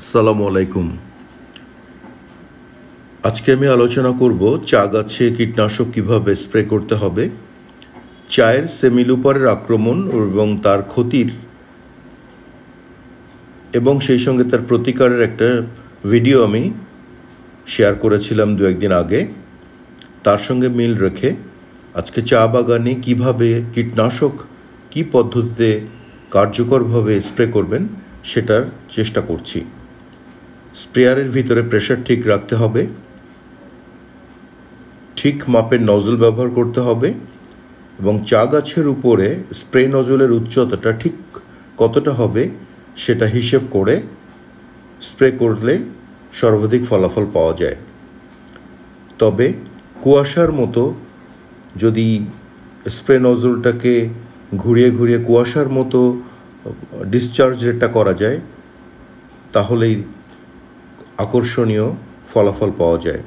আসসালামু আলাইকুম। আজকে আমি আলোচনা করব চা গাছে কীটনাশক কিভাবে স্প্রে করতে হবে, চায়ের সেমিলুপারের আক্রমণ এবং তার ক্ষতির এবং সেই সঙ্গে তার প্রতিকারের একটা ভিডিও আমি শেয়ার করেছিলাম দু একদিন আগে। তার সঙ্গে মিল রেখে আজকে চা বাগানে কিভাবে কীটনাশক কী পদ্ধতিতে কার্যকরভাবে স্প্রে করবেন সেটার চেষ্টা করছি। স্প্রেয়ারের ভিতরে প্রেশার ঠিক রাখতে হবে, ঠিক মাপের নজল ব্যবহার করতে হবে এবং চা গাছের উপরে স্প্রে নজলের উচ্চতাটা ঠিক কতটা হবে সেটা হিসেব করে স্প্রে করলে সর্বাধিক ফলাফল পাওয়া যায়। তবে কুয়াশার মতো যদি স্প্রে নজলটাকে ঘুরিয়ে ঘুরিয়ে কুয়াশার মতো ডিসচার্জ রেটটা করা যায় তাহলেই আকর্ষণীয় ফলাফল পাওয়া যায়।